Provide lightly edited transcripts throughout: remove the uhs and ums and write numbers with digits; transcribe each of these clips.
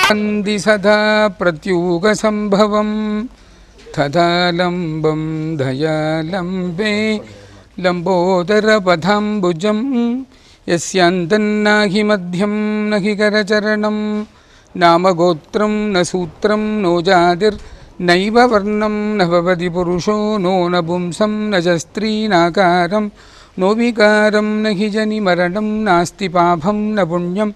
वन्दी सदा प्रत्युगसम्भवं तथा लम्बं दयालम्बे लम्बोदरपथाम्बुजं यस्यान्तन्नाहि मध्यं न हि करचरणं नामगोत्रं न सूत्रं नो जातिर्नैव वर्णं न भवति पुरुषो नो न पुंसं न च स्त्रीनाकारं नो विकारं न हि जनिमरणं नास्ति पापं न पुण्यं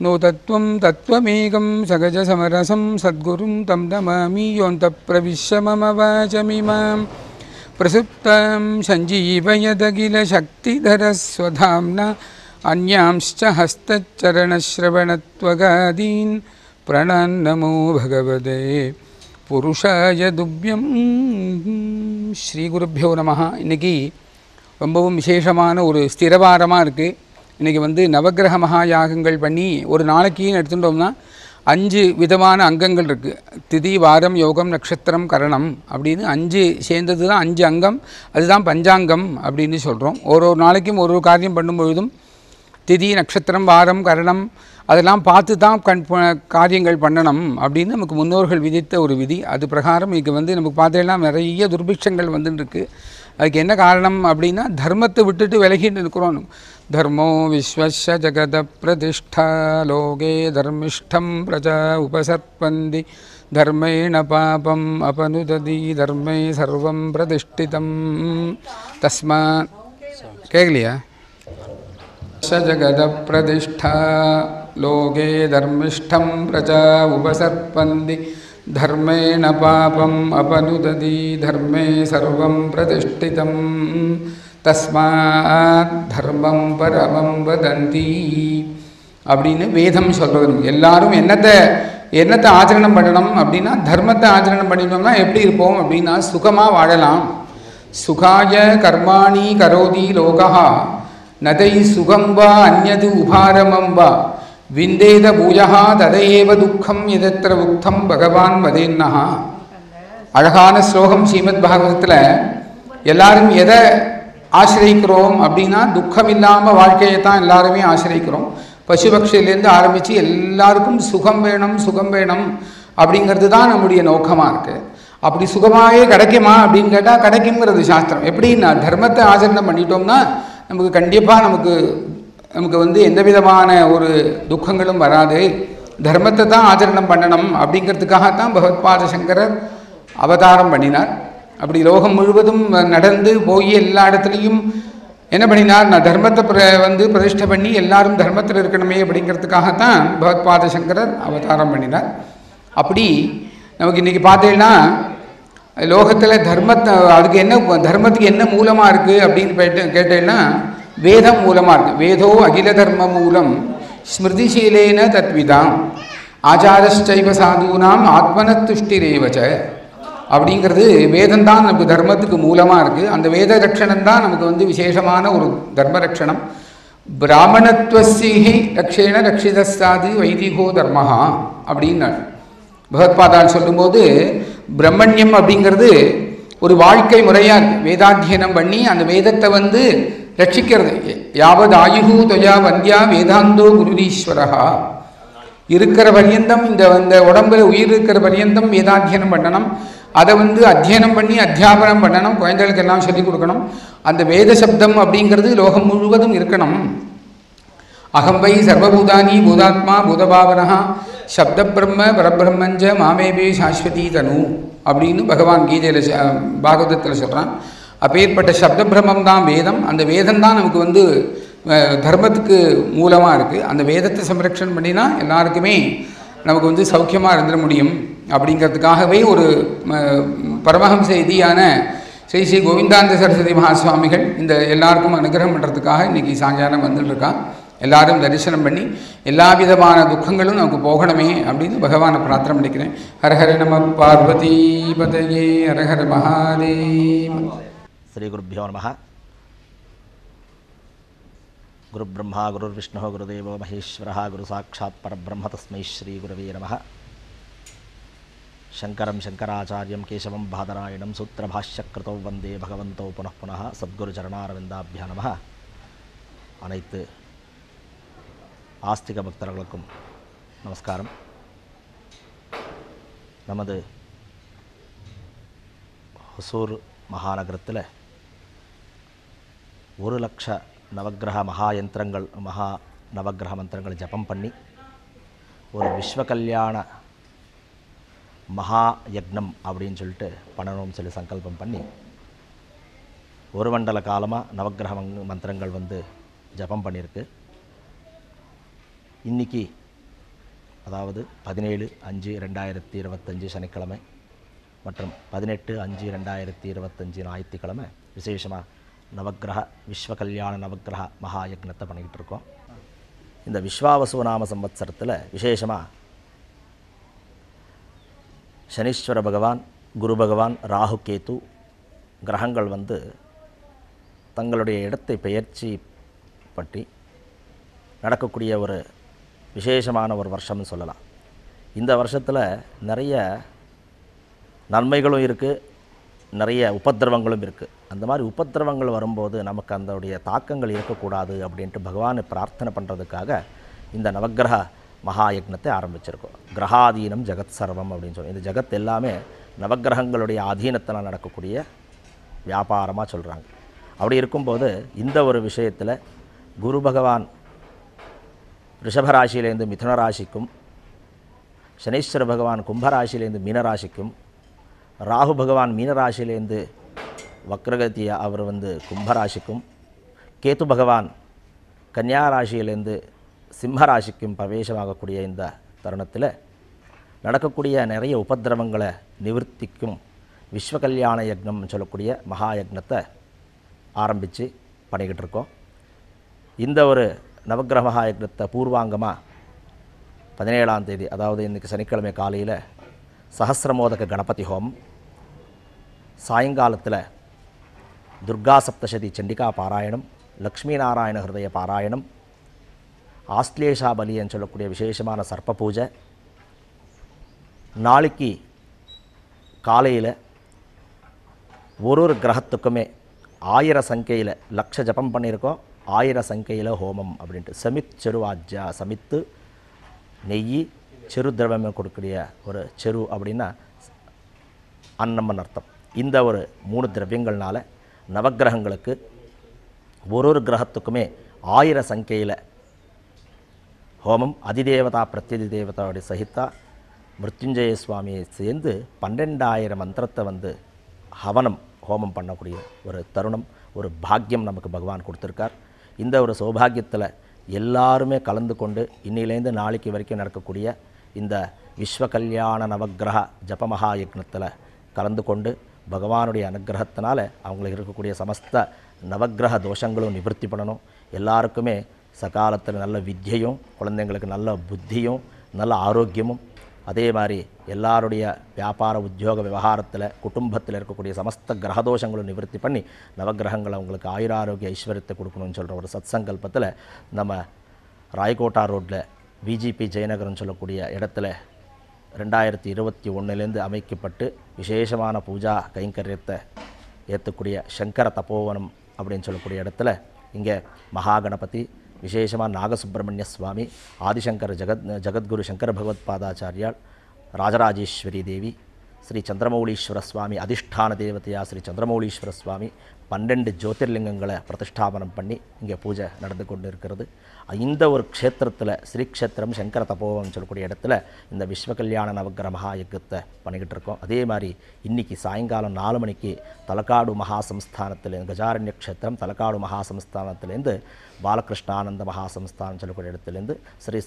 नो तत्त्वं तत्त्वमेकं सगजसमरसं सद्गुरुं तं नमामि योऽन्तःप्रविश्य मम वाचमिमां प्रसुप्तां सञ्जीवयदखिलशक्तिधरस्वधाम्ना अन्यांश्च हस्तचरणश्रवणत्वगादीन् प्रणन्नमो भगवते पुरुषाय तुभ्यं. ஸ்ரீகுருभ्यो நமः. இன்றைக்கி ரொம்பவும் விசேஷமான ஒரு ஸ்திரவாரமாக இருக்குது. இன்றைக்கி நவக்கிரக மகா யாகங்கள் பண்ணி ஒரு நாளைக்குன்னு எடுத்துட்டோம்னா 5 விதமான அங்கங்கள் இருக்குது. திதி, வாரம், யோகம், நட்சத்திரம், கரணம் அப்படின்னு 5 சேர்ந்தது தான் 5 அங்கம். அதுதான் பஞ்சாங்கம் அப்படின்னு சொல்கிறோம். ஒரு நாளைக்கும் ஒரு காரியம் பண்ணும்பொழுதும் திதி, நட்சத்திரம், வாரம், கரணம் அதெல்லாம் பார்த்து தான் காரியங்கள் பண்ணணும் அப்படின்னு நமக்கு முன்னோர்கள் விதித்த ஒரு விதி. அது பிரகாரம் இன்றைக்கி நமக்கு பார்த்தீங்கன்னா நிறைய துர்பிக்ஷங்கள் வந்துட்டுருக்கு. அதுக்கு என்ன காரணம் அப்படின்னா தர்மத்தை விட்டுட்டு விலகிட்டு இருக்கிறோம். தர்மோ விஸ்வஸ்ய ஜகத பிரதிஷ்டா லோகே தர்மிஷ்டம் பிரஜா உபசர்பந்தி தர்மேண பாபம் அபனுததி தர்மே சர்வம் பிரதிஷ்டிதம் தஸ்மாத் கேட்கலையா ஜகத பிரதிஷ்டா லோகே தர்மிஷ்டம் பிரஜா உபசர்பந்தி தர்மேண பாபம் அபனுததி தர்மே சர்வம் பிரதிஷ்டிதம் தஸ்மாத் தர்மம் பரமம் வதந்தி அப்படின்னு வேதம் சொல்கிறது. எல்லாரும் என்னத்தை ஆச்சரணம் பண்ணணும் அப்படின்னா தர்மத்தை ஆச்சரணம் பண்ணிட்டோம்னா எப்படி இருப்போம் அப்படின்னா சுகமாக வாழலாம். சுகாய கர்மாணி கரோதி லோகா நதை சுகம் வா அந்யது உபாரமம் வா விந்தேத பூஜா ததையேவ துக்கம் எதத்திர உக்தம் பகவான் வதேன்னஹா. அழகான ஸ்லோகம் ஸ்ரீமத் பாகவதத்தில். எல்லாரும் எதை ஆசிரியிக்கிறோம் அப்படின்னா துக்கம் இல்லாமல் வாழ்க்கையை தான் எல்லாருமே ஆசிரியிக்கிறோம். பசுபக்ஷிலேருந்து ஆரம்பித்து எல்லாருக்கும் சுகம் வேணும் சுகம் வேணும் அப்படிங்கிறது தான் நம்முடைய நோக்கமாக இருக்குது. அப்படி சுகமாகவே கிடைக்குமா அப்படின்னு கேட்டால் கிடைக்குங்கிறது சாஸ்திரம். எப்படின்னா தர்மத்தை ஆச்சரணம் பண்ணிட்டோம்னா நமக்கு கண்டிப்பாக நமக்கு எந்த விதமான ஒரு துக்கங்களும் வராது. தர்மத்தை தான் ஆச்சரணம் பண்ணணும் அப்படிங்கிறதுக்காகத்தான் பகவத்பாத சங்கரர் அவதாரம் பண்ணினார். அப்படி லோகம் முழுவதும் நடந்து போய் எல்லா இடத்துலையும் என்ன பண்ணினார், நான் தர்மத்தை பிரதிஷ்டை பண்ணி எல்லாரும் தர்மத்தில் இருக்கணுமே அப்படிங்கிறதுக்காகத்தான் பகவத்பாத சங்கரர் அவதாரம் பண்ணினார். அப்படி நமக்கு இன்றைக்கி பார்த்தீங்கன்னா லோகத்தில் அதுக்கு என்ன தர்மத்துக்கு என்ன மூலமாக இருக்குது அப்படின்னு கேட்டேன்னா வேதம் மூலமாக இருக்குது. வேதோ அகில தர்ம மூலம் ஸ்மிருதிசீலேன தத்விதாம் ஆச்சாரஸ்சைவ சாதூனாம் ஆத்மனத்துஷ்டிரேவச்ச அப்படிங்கிறது வேதம் தான் நமக்கு தர்மத்துக்கு மூலமாக இருக்குது. அந்த வேத ரட்சணம் தான் நமக்கு விசேஷமான ஒரு தர்ம ரட்சணம். பிராமணத்துவசிஹி ரக்ஷேண ரக்ஷிதஸ்தாது வைதிகோ தர்மஹா அப்படின்னு பகவத்பாதால் சொல்லும்போது பிரம்மண்யம் அப்படிங்கிறது ஒரு வாழ்க்கை முறையாக இருக்குது. வேதாத்தியனம் பண்ணி அந்த வேதத்தை ரட்சிக்கிறது. யாவது ஆயுகு தொயா வந்தியா வேதாந்தோ குருரீஸ்வரஹா. இருக்கிற பரியந்தம் இந்த உடம்புல உயிர் இருக்கிற பரியந்தம் வேதாத்தியனம் பண்ணணும். அதை அத்தியனம் பண்ணி அத்தியாபனம் பண்ணணும். குழந்தைகளுக்கு எல்லாம் சொல்லிக் கொடுக்கணும். அந்த வேத சப்தம் அப்படிங்கிறது லோகம் முழுவதும் இருக்கணும். அகம்பை சர்வபூதானி பூதாத்மா பூதபாவனா சப்த பிரம்ம பரபிரம்மஞ்ச மாமேபே சாஸ்வதி தனு அப்படின்னு பகவான் கீதையில் பாகவதத்தில் சொல்கிறான். அப்பேற்பட்ட சப்த பிரம்மம் தான் வேதம். அந்த வேதம் தான் நமக்கு தர்மத்துக்கு மூலமாக இருக்குது. அந்த வேதத்தை சம்ரட்சணம் பண்ணினா எல்லாருக்குமே நமக்கு சௌக்கியமாக இருந்துட முடியும். அப்படிங்கிறதுக்காகவே ஒரு பரமஹம்ச செய்தியான ஸ்ரீ ஸ்ரீ கோவிந்தானந்த சரஸ்வதி மகாசுவாமிகள் இந்த எல்லாருக்கும் அனுகிரகம் பண்ணுறதுக்காக இன்றைக்கி சாயங்காலம் வந்துட்டுருக்கான். எல்லாரும் தரிசனம் பண்ணி எல்லா விதமான துக்கங்களும் நமக்கு போகணுமே அப்படின்னு பகவானை பிரார்த்தனை பண்ணிக்கிறேன். ஹரஹர நம பார்வதி பதயே ஹரஹர மகாதேவ. ஸ்ரீ குருभ्यो நமः. குரு பிரம்மா குரு விஷ்ணு குருதேவோ மகேஸ்வரः குரு சாட்சாத் பரபிரம்ம தஸ்மை ஸ்ரீ குரவே நமः. சங்கரம் சங்கராச்சாரியம் கேசவம் பாதராயணம் சூத்திரபாஷ்யக்ருதோ வந்தே பகவந்தோ புனః புனः சத்குரு சரணாரவிந்தாபியா நமः. அனைத்து ஆஸ்திக பக்தர்களுக்கும் நமஸ்காரம். நமது ஹொசூர் மகாநகரத்தில் 1,00,000 நவக்கிரக மகா நவக்கிரக மந்திரங்கள் ஜபம் பண்ணி ஒரு விஸ்வ கல்யாண மகா யக்னம் அப்படின்னு சொல்லிட்டு பண்ணணும்னு சொல்லி சங்கல்பம் பண்ணி ஒரு மண்டல காலமாக நவக்கிரக மந்திரங்கள் ஜபம் பண்ணியிருக்கு. இன்றைக்கி அதாவது 17/5/2025 சனிக்கிழமை மற்றும் 18/5/2025 ஞாயிற்றுக்கிழமை விசேஷமாக நவக்கிரக விஸ்வ கல்யாண நவக்கிரக மகா யக்னத்தை பண்ணிக்கிட்டு இருக்கோம். இந்த விஸ்வாவசு நாம சம்வத்சரத்தில் விசேஷமாக சனீஸ்வர பகவான், குரு பகவான், ராகு, கேது கிரகங்கள் தங்களுடைய இடத்தை பெயர்ச்சி பற்றி நடக்கக்கூடிய ஒரு விசேஷமான ஒரு வருஷம்னு சொல்லலாம். இந்த வருஷத்தில் நிறைய நன்மைகளும் இருக்குது, நிறைய உபத்திரவங்களும் இருக்குது. அந்த மாதிரி உபத்திரவங்கள் வரும்போது நமக்கு அதோடைய தாக்கங்கள் இருக்கக்கூடாது அப்படின்ட்டு பகவானை பிரார்த்தனை பண்ணுறதுக்காக இந்த நவக்கிரக மகா யக்னத்தை ஆரம்பிச்சிருக்கோம். கிரகாதீனம் ஜெகத் சர்வம் அப்படின்னு சொல்லி இந்த ஜெகத் எல்லாமே நவக்கிரகங்களுடைய ஆதீனத்தில் நடக்கக்கூடிய வியாபாரமாக சொல்கிறாங்க. அப்படி இருக்கும்போது இந்த ஒரு விஷயத்தில் குரு பகவான் ரிஷபராசியிலேருந்து மிதுன ராசிக்கும், சனீஸ்வர பகவான் கும்பராசியிலேருந்து மீனராசிக்கும், ராகு பகவான் மீனராசியிலேருந்து வக்ரகதிய அவர் கும்பராசிக்கும், கேது பகவான் கன்னியா ராசியிலேருந்து சிம்மராசிக்கும் பிரவேசமாகக்கூடிய இந்த தருணத்தில் நடக்கக்கூடிய நிறைய உபத்திரவங்களை நிவர்த்திக்கும் விஸ்வ கல்யாண யக்னம் சொல்லக்கூடிய மகா யக்னத்தை ஆரம்பித்து பண்ணிக்கிட்டு இருக்கோம். இந்த ஒரு நவக்கிரக மகா யக்னத்தை பூர்வாங்கமாக 17ஆம் தேதி, அதாவது இன்றைக்கி சனிக்கிழமை காலையில் சஹஸ்ரமோதக கணபதி ஹோமம், சாயங்காலத்தில் துர்கா சப்தசதி சண்டிகா பாராயணம், லக்ஷ்மி நாராயண ஹிருதய பாராயணம், ஆஸ்லேஷா பலின்னு சொல்லக்கூடிய விசேஷமான சர்ப்ப பூஜை, நாளைக்கு காலையில் ஒரு கிரகத்துக்குமே 1000 சங்கையில் லட்ச ஜபம் பண்ணியிருக்கோம். 1000 சங்கையில் ஹோமம் அப்படின்ட்டு சமித் செருவாஜ்யா, சமித்து நெய் செரு திரவமே கொடுக்கக்கூடிய ஒரு செரு அப்படின்னா அன்னம்னு அர்த்தம். இந்த ஒரு 3 திரவியங்கள்னால நவக்கிரகங்களுக்கு ஒரு கிரகத்துக்குமே 1000 சங்கையில் ஹோமம், அதிதேவதா பிரத்யதி தேவதாவுடைய சகிதா மிருத்யுஞ்சய சுவாமியை சேர்ந்து 12,000 மந்திரத்தை ஹவனம் ஹோமம் பண்ணக்கூடிய ஒரு தருணம், ஒரு பாக்கியம் நமக்கு பகவான் கொடுத்துருக்கார். இந்த ஒரு சௌபாகியத்தில் எல்லாருமே கலந்து கொண்டு இன்னிலேருந்து நாளைக்கு வரைக்கும் நடக்கக்கூடிய இந்த விஸ்வ கல்யாண நவக்கிரக ஜபமகா யக்னத்தில் கலந்து கொண்டு பகவானுடைய அனுகிரகத்தினால அவங்களுக்கு இருக்கக்கூடிய சமஸ்த நவக்கிரக தோஷங்களும் நிவர்த்தி பண்ணணும். எல்லாருக்குமே சகாலத்தில் நல்ல வித்யையும், குழந்தைங்களுக்கு நல்ல புத்தியும், நல்ல ஆரோக்கியமும், அதே மாதிரி எல்லாருடைய வியாபார உத்தியோக விவகாரத்தில் குடும்பத்தில் இருக்கக்கூடிய சமஸ்த கிரகதோஷங்களும் நிவர்த்தி பண்ணி நவக்கிரகங்கள் அவங்களுக்கு ஆயுராரோக்கிய ஐஸ்வர்யத்தை கொடுக்கணும்னு சொல்கிற ஒரு சத் சங்கல்பத்தில் நம்ம ராய்கோட்டா ரோட்டில் விஜிபி ஜெயநகர்னு சொல்லக்கூடிய இடத்துல 2021 அமைக்கப்பட்டு விசேஷமான பூஜா கைங்கரியத்தை ஏற்றக்கூடிய சங்கர தபோவனம் அப்படின்னு சொல்லக்கூடிய இடத்துல இங்கே மகாகணபதி, விசேஷமாக நாகசுப்பிரமணிய சுவாமி, ஆதிசங்கர் ஜகத்குரு சங்கர பகவத் பாதாச்சாரியால், ராஜராஜேஸ்வரி தேவி, ஸ்ரீ சந்திரமௌலீஸ்வர சுவாமி அதிஷ்டான தேவதையா ஸ்ரீ சந்திரமௌலீஸ்வர சுவாமி 12 ஜோதிர்லிங்கங்களை பிரதிஷ்டாபனம் பண்ணி இங்கே பூஜை நடந்து கொண்டு இருக்கிறது. இந்த ஒரு க்ஷேத்திரத்தில் ஸ்ரீக்ஷேத்திரம் சங்கர தபோவனம் சொல்லக்கூடிய இடத்துல இந்த விஸ்வ கல்யாண நவக்கிரக மகா யக்னத்தை பண்ணிக்கிட்டு இருக்கோம். அதே மாதிரி இன்றைக்கி சாயங்காலம் 4 மணிக்கு தலக்காடு மகாசம்ஸ்தானத்தில் கஜாரண்ய க்ஷேத்திரம் தலக்காடு மகாசம்ஸ்தானத்திலேருந்து பாலகிருஷ்ணானந்த மகாசம்ஸ்தானம் சொல்லக்கூடிய இடத்துலேருந்து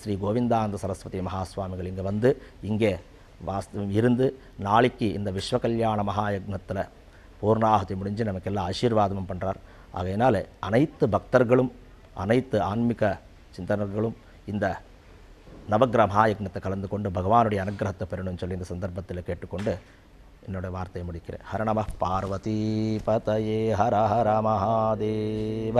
ஸ்ரீ கோவிந்தானந்த சரஸ்வதி மகாஸ்வாமிகள் இங்கே இருந்து நாளைக்கு இந்த விஸ்வ கல்யாண மகா யக்னத்தில் பூர்ணாகுதி முடிஞ்சு நமக்கு எல்லாம் ஆசீர்வாதமும் பண்ணுறார். ஆகையினால அனைத்து பக்தர்களும் அனைத்து ஆன்மீக சிந்தனர்களும் இந்த நவக்கிரக மகா யக்னத்தை கலந்து கொண்டு பகவானுடைய அனுகிரகத்தை பெறணும்னு சொல்லி இந்த சந்தர்ப்பத்தில் கேட்டுக்கொண்டு என்னோட வார்த்தையை முடிக்கிறேன். ஹர நம பார்வதி பதயே ஹர ஹர மகாதேவ.